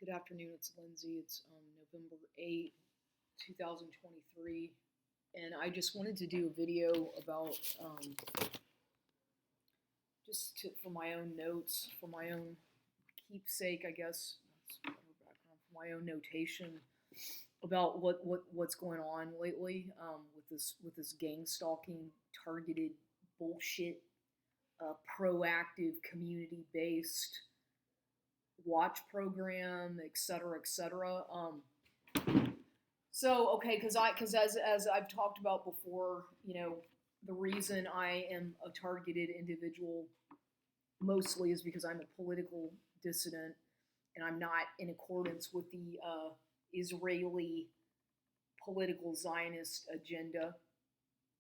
Good afternoon, it's Lindsay. It's November 8th, 2023. And I just wanted to do a video about for my own notes, for my own keepsake, I guess. That's better background, for my own notation about what's going on lately with this gang stalking, targeted bullshit, proactive, community based watch program, etc., etc. Okay, because as I've talked about before, the reason I am a targeted individual mostly is because I'm a political dissident and I'm not in accordance with the Israeli political Zionist agenda.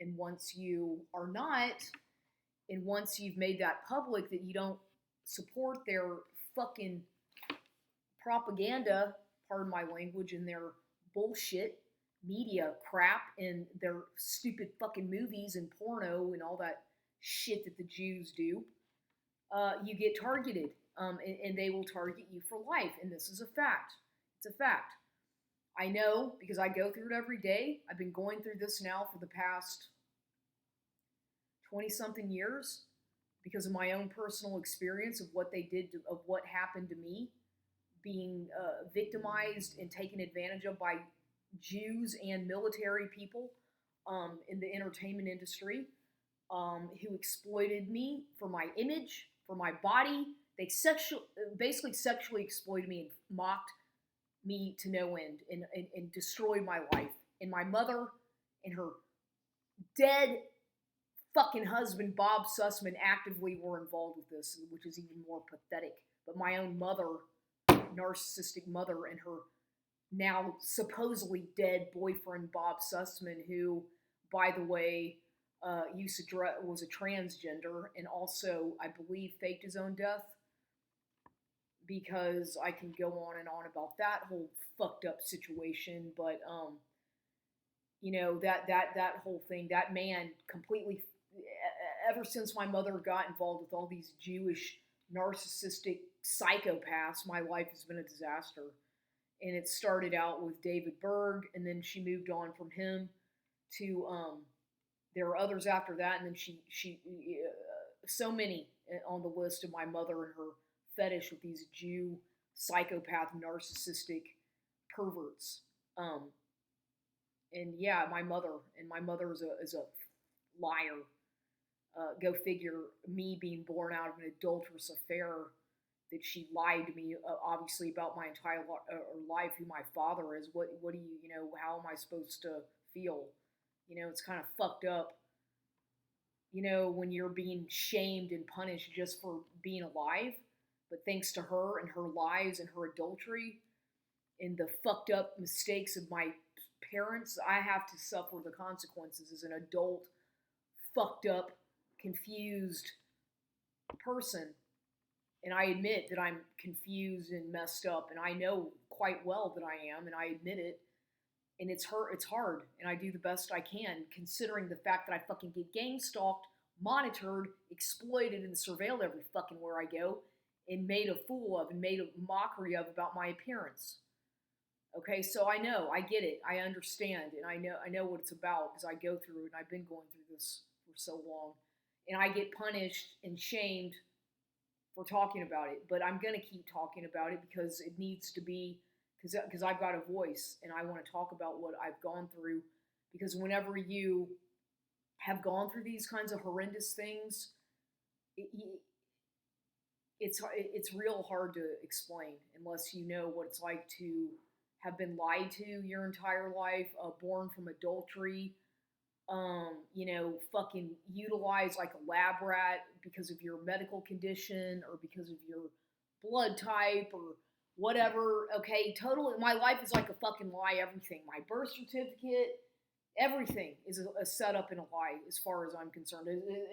And once you are not, and once you've made that public that you don't support their fucking propaganda, pardon my language, and their bullshit media crap and their stupid fucking movies and porno and all that shit that the Jews do, you get targeted. And they will target you for life. And this is a fact. It's a fact. I know because I go through it every day. I've been going through this now for the past 20-something years because of my own personal experience of what they did, of what happened to me, being victimized and taken advantage of by Jews and military people in the entertainment industry who exploited me for my image, for my body. They basically sexually exploited me and mocked me to no end and destroyed my life. And my mother and her dead fucking husband, Bob Sussman, actively were involved with this, which is even more pathetic. But my own mother, narcissistic mother, and her now supposedly dead boyfriend, Bob Sussman, who, by the way, was a transgender and also, I believe, faked his own death. Because I can go on and on about that whole fucked up situation, but that whole thing, that man completely. Ever since my mother got involved with all these Jewish narcissistic psychopaths, my life has been a disaster. And it started out with David Berg, and then she moved on from him to there were others after that, and then she so many on the list of my mother and her fetish with these Jew psychopath narcissistic perverts. And yeah, my mother is a liar. Go figure, me being born out of an adulterous affair that she lied to me, obviously, about my entire life, who my father is. What do you, how am I supposed to feel? It's kind of fucked up, when you're being shamed and punished just for being alive. But thanks to her and her lies and her adultery and the fucked up mistakes of my parents, I have to suffer the consequences as an adult, fucked up, confused person. And I admit that I'm confused and messed up, and I know quite well that I am, and I admit it. And it's hard, and I do the best I can, considering the fact that I fucking get gang stalked, monitored, exploited, and surveilled every fucking where I go, and made a fool of and made a mockery of about my appearance. Okay, so I know, I get it, I understand, and I know what it's about because I go through it, and I've been going through this for so long. And I get punished and shamed for talking about it, but I'm going to keep talking about it because it needs to be, because I've got a voice, and I want to talk about what I've gone through, because whenever you have gone through these kinds of horrendous things, it's real hard to explain unless you know what it's like to have been lied to your entire life, born from adultery, fucking utilized like a lab rat because of your medical condition or because of your blood type or whatever. Okay, totally, my life is like a fucking lie. Everything, my birth certificate, everything is a setup and a lie as far as I'm concerned.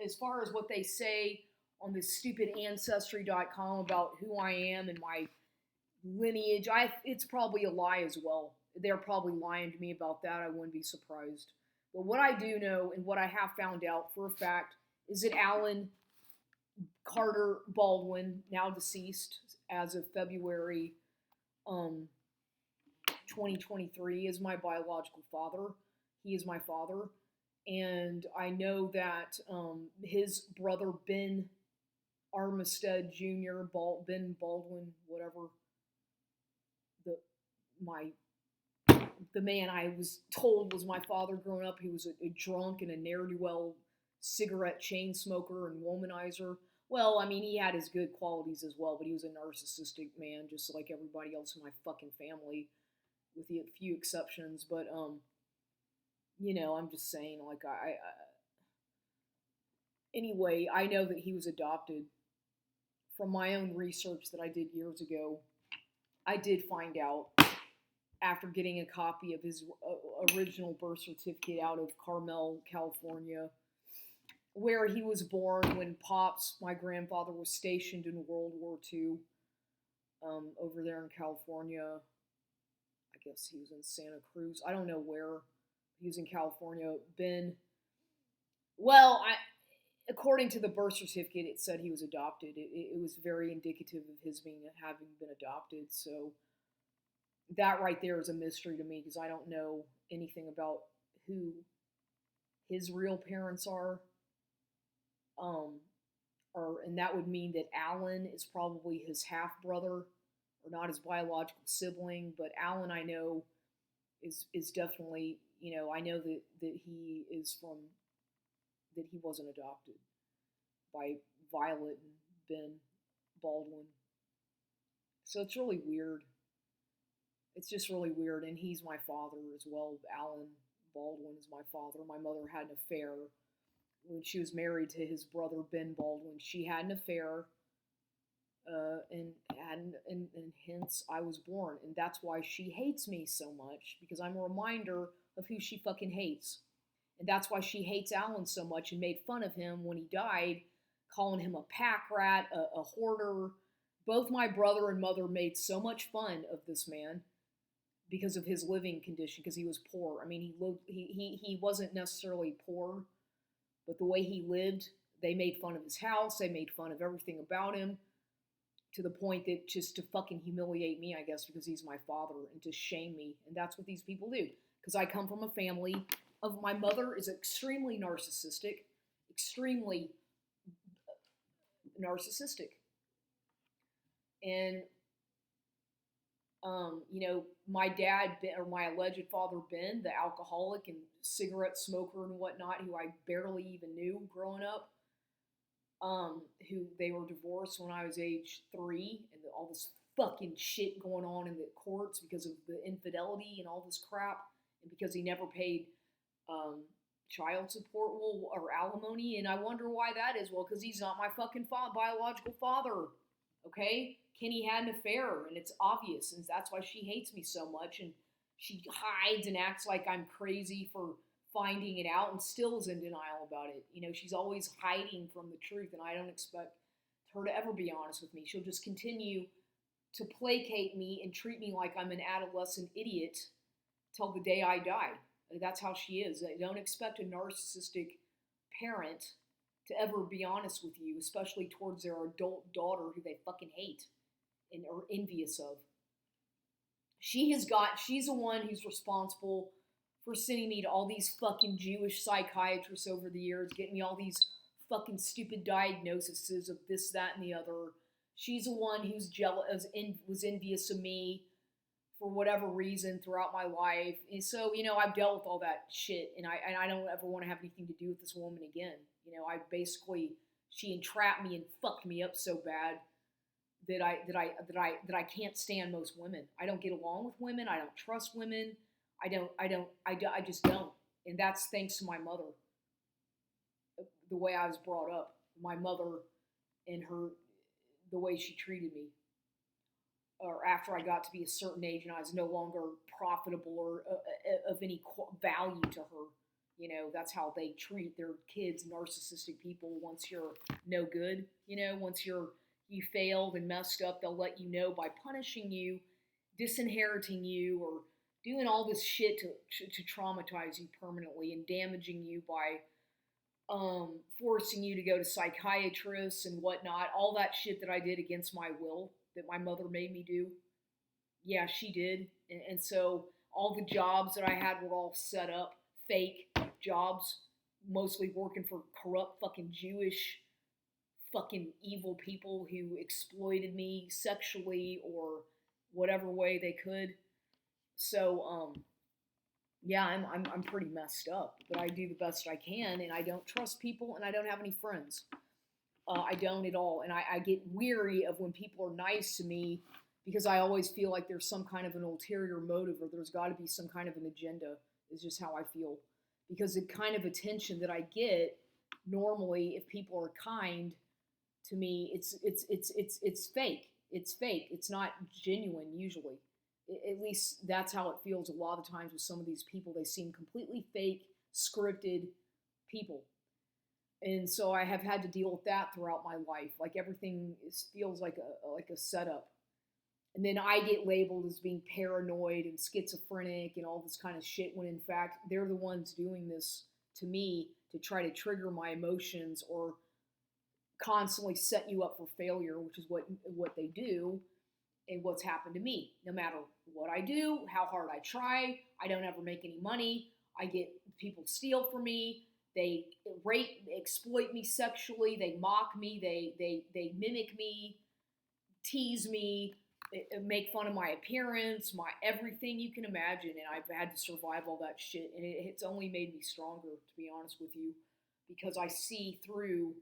As far as what they say on this stupid Ancestry.com about who I am and my lineage, it's probably a lie as well. They're probably lying to me about that. I wouldn't be surprised. But what I do know and what I have found out for a fact is that Alan Carter Baldwin, now deceased as of February Um, 2023 is my biological father. He is my father. And I know that his brother Ben Armistead Jr., Ben Baldwin, whatever, the my the man I was told was my father growing up. He was a drunk and a ne'er do well cigarette chain smoker and womanizer. Well, I mean, he had his good qualities as well, but he was a narcissistic man, just like everybody else in my fucking family, with a few exceptions. But I'm just saying, like, anyway, I know that he was adopted. From my own research that I did years ago, I did find out after getting a copy of his original birth certificate out of Carmel, California, where he was born when Pops, my grandfather, was stationed in World War II over there in California. I guess he was in Santa Cruz. I don't know where. He was in California. Well, according to the birth certificate, it said he was adopted. It was very indicative of his having been adopted. So that right there is a mystery to me because I don't know anything about who his real parents are. Um, and that would mean that Alan is probably his half brother, or not his biological sibling. But Alan, I know, is definitely, I know that he is from, that he wasn't adopted by Violet and Ben Baldwin. So it's really weird. It's just really weird. And he's my father as well. Alan Baldwin is my father. My mother had an affair when she was married to his brother Ben Baldwin. She had an affair, and hence I was born. And that's why she hates me so much, because I'm a reminder of who she fucking hates. And that's why she hates Alan so much and made fun of him when he died, calling him a pack rat, a hoarder. Both my brother and mother made so much fun of this man because of his living condition, because he was poor. I mean, he wasn't necessarily poor, but the way he lived, they made fun of his house, they made fun of everything about him, to the point that just to fucking humiliate me, I guess, because he's my father, and to shame me. And that's what these people do. Because I come from a family of, my mother is extremely narcissistic, extremely narcissistic. And my dad, or my alleged father Ben, the alcoholic and cigarette smoker and whatnot, who I barely even knew growing up, who they were divorced when I was age 3, and all this fucking shit going on in the courts because of the infidelity and all this crap, and because he never paid child support, or alimony. And I wonder why that is. Well, because he's not my fucking biological father. Okay? Kenny had an affair, and it's obvious, and that's why she hates me so much, and she hides and acts like I'm crazy for finding it out, and still is in denial about it. She's always hiding from the truth, and I don't expect her to ever be honest with me. She'll just continue to placate me and treat me like I'm an adolescent idiot till the day I die. That's how she is. I don't expect a narcissistic parent to ever be honest with you, especially towards their adult daughter who they fucking hate and are envious of. She's the one who's responsible for sending me to all these fucking Jewish psychiatrists over the years, getting me all these fucking stupid diagnoses of this, that, and the other. She's the one who's jealous, was envious of me for whatever reason throughout my life. And so, I've dealt with all that shit, and I don't ever want to have anything to do with this woman again. She entrapped me and fucked me up so bad that I can't stand most women. I don't get along with women. I don't trust women. I just don't. And that's thanks to my mother. The way I was brought up, my mother, and the way she treated me. Or after I got to be a certain age and I was no longer profitable or of any value to her. That's how they treat their kids, narcissistic people. Once you're no good, once you failed and messed up, they'll let you know by punishing you, disinheriting you, or doing all this shit to traumatize you permanently and damaging you by forcing you to go to psychiatrists and whatnot. All that shit that I did against my will, that my mother made me do. Yeah, she did. And so all the jobs that I had were all set up, fake jobs, mostly working for corrupt fucking Jewish fucking evil people who exploited me sexually or whatever way they could. So yeah, I'm pretty messed up, but I do the best I can, and I don't trust people, and I don't have any friends. I don't at all, and I get weary of when people are nice to me because I always feel like there's some kind of an ulterior motive, or there's got to be some kind of an agenda. Is just how I feel, because the kind of attention that I get normally, if people are kind to me, it's fake. It's fake. It's not genuine usually. At least that's how it feels a lot of times with some of these people. They seem completely fake, scripted people. And so I have had to deal with that throughout my life. Like everything feels like a setup. And then I get labeled as being paranoid and schizophrenic and all this kind of shit when in fact they're the ones doing this to me to try to trigger my emotions or constantly set you up for failure, which is what they do and what's happened to me. No matter what I do, how hard I try, I don't ever make any money. I get people steal from me. They rape, exploit me sexually. They mock me. They mimic me, tease me, make fun of my appearance, my everything you can imagine. And I've had to survive all that shit. And it's only made me stronger, to be honest with you, because I see through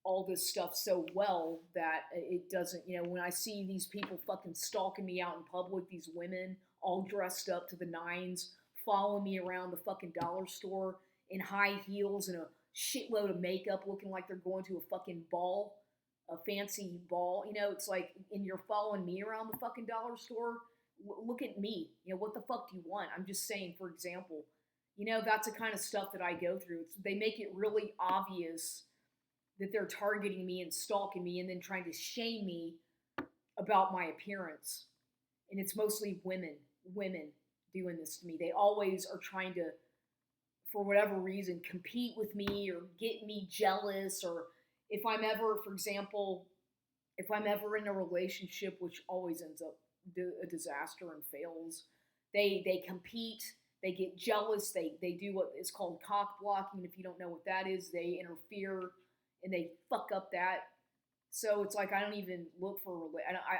all this stuff so well that it doesn't, when I see these people fucking stalking me out in public, these women all dressed up to the nines, following me around the fucking dollar store in high heels and a shitload of makeup looking like they're going to a fucking ball, a fancy ball. It's like, and you're following me around the fucking dollar store. Look at me. What the fuck do you want? I'm just saying, for example, that's the kind of stuff that I go through. They make it really obvious that they're targeting me and stalking me and then trying to shame me about my appearance. And it's mostly women doing this to me. They always are trying to, for whatever reason, compete with me or get me jealous. Or if I'm ever, for example, if I'm ever in a relationship, which always ends up a disaster and fails, they compete, they get jealous, they do what is called cock blocking. If you don't know what that is, they interfere and they fuck up that. So it's like I don't even look for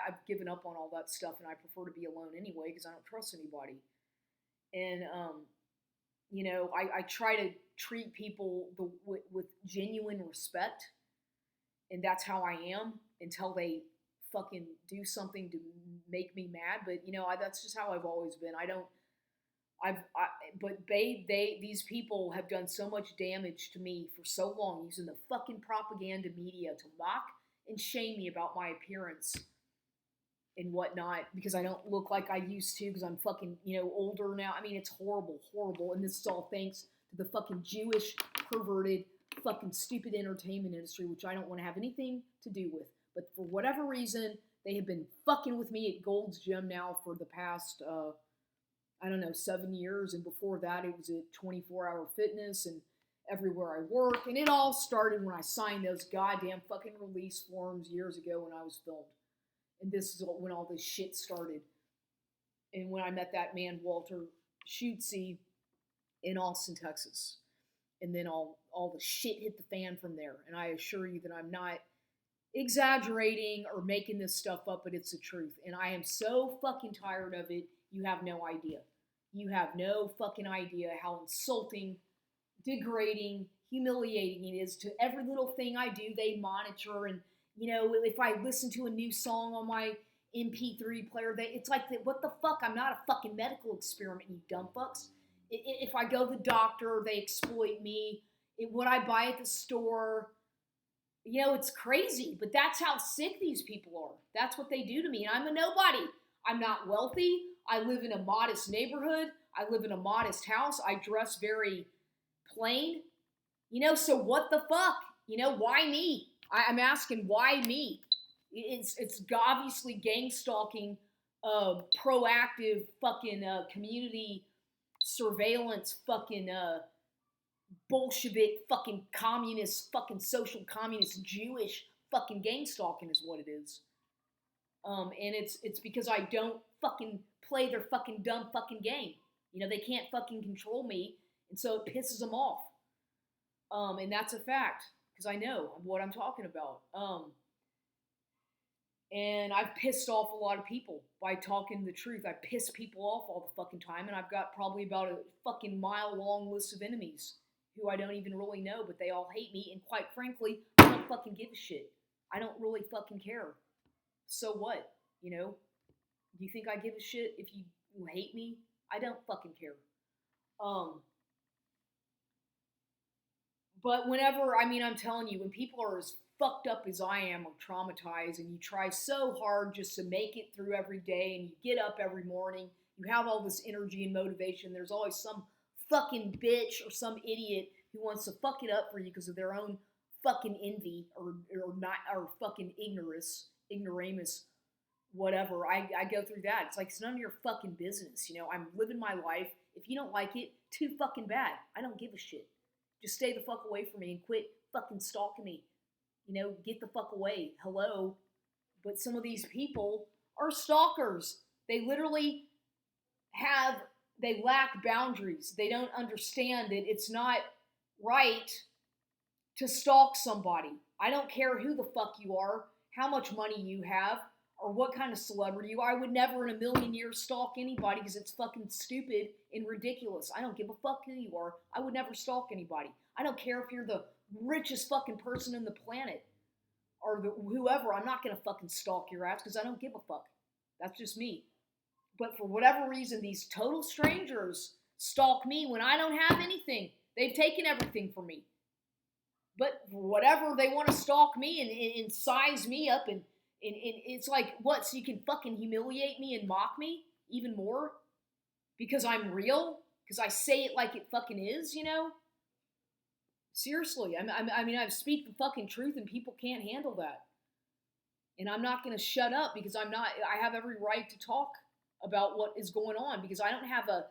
I've given up on all that stuff, and I prefer to be alone anyway because I don't trust anybody. And I try to treat people with genuine respect, and that's how I am until they fucking do something to make me mad. But that's just how I've always been. I don't. But these people have done so much damage to me for so long, using the fucking propaganda media to mock and shame me about my appearance and whatnot because I don't look like I used to because I'm fucking, older now. I mean, it's horrible, horrible. And this is all thanks to the fucking Jewish, perverted, fucking stupid entertainment industry, which I don't want to have anything to do with. But for whatever reason, they have been fucking with me at Gold's Gym now for the past, 7 years. And before that, it was at 24-hour fitness and everywhere I work. And it all started when I signed those goddamn fucking release forms years ago when I was filmed. And this is when all this shit started. And when I met that man, Walter Schutze, in Austin, Texas. And then all the shit hit the fan from there. And I assure you that I'm not exaggerating or making this stuff up, but it's the truth. And I am so fucking tired of it, you have no idea. You have no fucking idea how insulting, degrading, humiliating it is to every little thing I do. They monitor, and if I listen to a new song on my MP3 player, it's like, what the fuck? I'm not a fucking medical experiment, you dumb fucks. If I go to the doctor, they exploit me. What I buy at the store, it's crazy, but that's how sick these people are. That's what they do to me, and I'm a nobody. I'm not wealthy. I live in a modest neighborhood. I live in a modest house. I dress very plain. So what the fuck? Why me? I'm asking, why me? It's obviously gang stalking, proactive fucking community surveillance, fucking Bolshevik, fucking communist, fucking social communist, Jewish fucking gang stalking is what it is. And it's because I don't fucking play their fucking dumb fucking game. You know, they can't fucking control me, and so it pisses them off. And that's a fact because I know what I'm talking about. And I've pissed off a lot of people by talking the truth. I piss people off all the fucking time, and I've got probably about a fucking mile-long list of enemies who I don't even really know, but they all hate me, and quite frankly, I don't fucking give a shit. I don't really fucking care. So what? You know? Do you think I give a shit if you hate me? I don't fucking care. Um, But whenever, I mean, I'm telling you, when people are as fucked up as I am or traumatized, and you try so hard just to make it through every day, and you get up every morning, you have all this energy and motivation, there's always some fucking bitch or some idiot who wants to fuck it up for you because of their own fucking envy or not or fucking ignoramus, whatever. I go through that. It's like it's none of your fucking business. You know, I'm living my life. If you don't like it, too fucking bad. I don't give a shit. Just stay the fuck away from me and quit fucking stalking me. You know, get the fuck away. Hello. But some of these people are stalkers. They literally they lack boundaries. They don't understand that it's not right to stalk somebody. I don't care who the fuck you are, how much money you have, or what kind of celebrity you are. I would never in a million years stalk anybody because it's fucking stupid and ridiculous. I don't give a fuck who you are. I would never stalk anybody. I don't care if you're the richest fucking person in the planet or whoever. I'm not gonna fucking stalk your ass because I don't give a fuck. That's just me. But for whatever reason, these total strangers stalk me when I don't have anything. They've taken everything from me. But for whatever they want to stalk me and size me up and it's like, what, so you can fucking humiliate me and mock me even more? Because I'm real? Because I say it like it fucking is, you know? Seriously, I mean, I speak the fucking truth and people can't handle that. And I'm not going to shut up because I have every right to talk about what is going on because I don't have a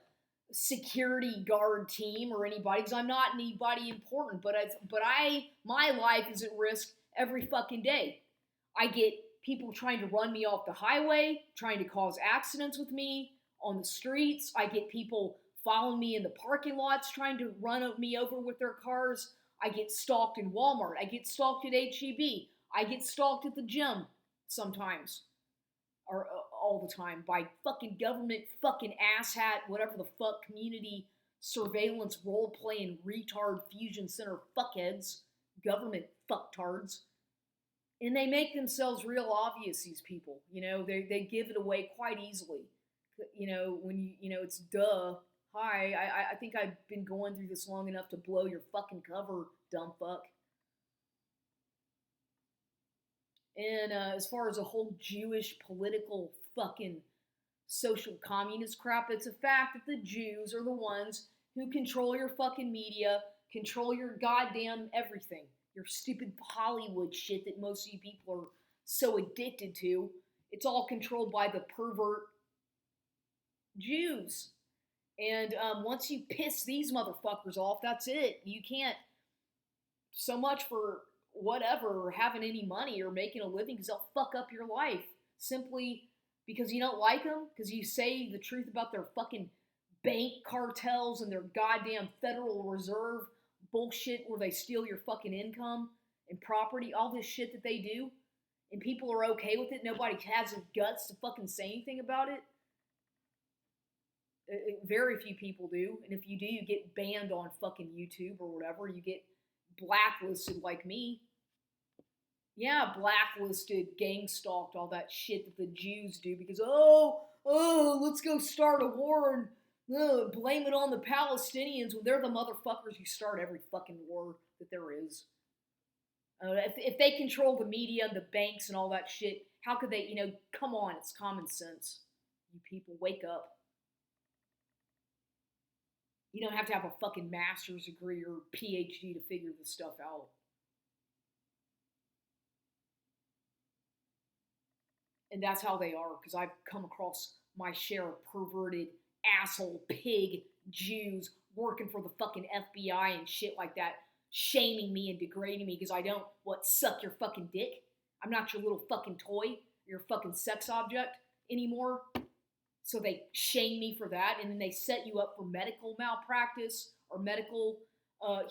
security guard team or anybody because I'm not anybody important, but my life is at risk every fucking day. I get people trying to run me off the highway, trying to cause accidents with me on the streets. I get people following me in the parking lots, trying to run me over with their cars. I get stalked in Walmart. I get stalked at HEB. I get stalked at the gym sometimes, or all the time, by fucking government fucking asshat, whatever the fuck, community surveillance role-playing retard fusion center fuckheads, government fucktards. And they make themselves real obvious, these people. You know, they give it away quite easily. You know, when you know, it's duh. Hi, I think I've been going through this long enough to blow your fucking cover, dumb fuck. And as far as a whole Jewish political fucking social communist crap, it's a fact that the Jews are the ones who control your fucking media, control your goddamn everything. Your stupid Hollywood shit that most of you people are so addicted to. It's all controlled by the pervert Jews. And once you piss these motherfuckers off, that's it. You can't, so much for whatever, or having any money or making a living, because they'll fuck up your life simply because you don't like them, because you say the truth about their fucking bank cartels and their goddamn Federal Reserve bullshit where they steal your fucking income and property, all this shit that they do, and people are okay with it. Nobody has the guts to fucking say anything about it. Very few people do, and if you do, you get banned on fucking YouTube or whatever. You get blacklisted like me. Yeah, blacklisted, gang stalked, all that shit that the Jews do because, let's go start a war and blame it on the Palestinians when they're the motherfuckers who start every fucking war that there is. If they control the media and the banks and all that shit, how could they, come on, it's common sense. You people, wake up. You don't have to have a fucking master's degree or PhD to figure this stuff out. And that's how they are, because I've come across my share of perverted, asshole, pig Jews working for the fucking FBI and shit like that, shaming me and degrading me because I don't, suck your fucking dick? I'm not your little fucking toy. you're a fucking sex object anymore. So they shame me for that, and then they set you up for medical malpractice or medical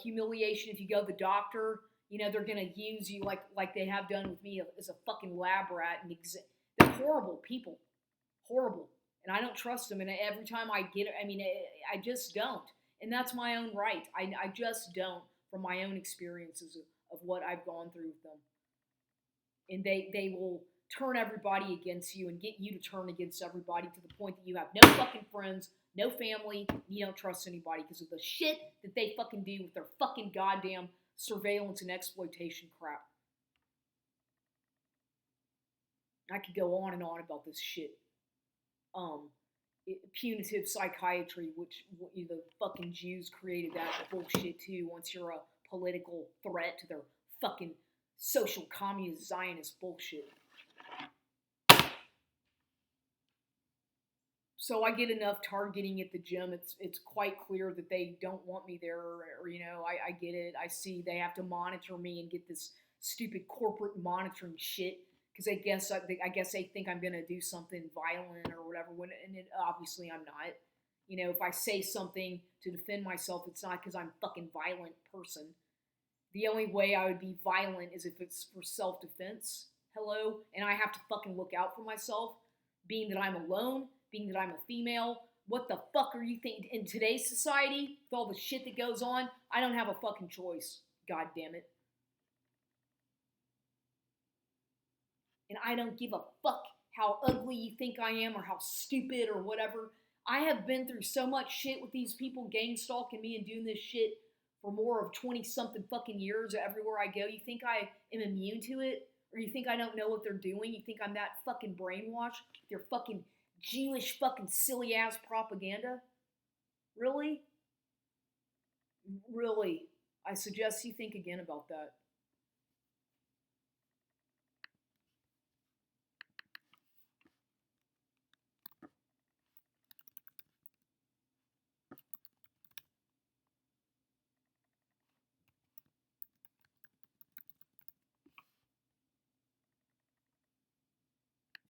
humiliation if you go to the doctor. You know, they're gonna use you like they have done with me as a fucking lab rat, and they're horrible people, horrible, and I don't trust them. And every time I get it, I mean, I just don't, and that's my own right. I just don't, from my own experiences of what I've gone through with them, and they will turn everybody against you and get you to turn against everybody to the point that you have no fucking friends, no family, and you don't trust anybody because of the shit that they fucking do with their fucking goddamn surveillance and exploitation crap. I could go on and on about this shit. Punitive psychiatry, which the fucking Jews created that bullshit too. Once you're a political threat to their fucking social communist Zionist bullshit. So I get enough targeting at the gym. It's quite clear that they don't want me there, or you know, I get it. I see they have to monitor me and get this stupid corporate monitoring shit because I guess they think I'm gonna do something violent or whatever. Obviously I'm not. You know, if I say something to defend myself, it's not because I'm a fucking violent person. The only way I would be violent is if it's for self-defense. Hello? And I have to fucking look out for myself, being that I'm alone, being that I'm a female. What the fuck are you thinking? In today's society, with all the shit that goes on, I don't have a fucking choice. God damn it. And I don't give a fuck how ugly you think I am or how stupid or whatever. I have been through so much shit with these people gang stalking me and doing this shit for more of 20 something fucking years everywhere I go. You think I am immune to it? Or you think I don't know what they're doing? You think I'm that fucking brainwashed with your fucking Jewish fucking silly ass propaganda? Really? Really? I suggest you think again about that.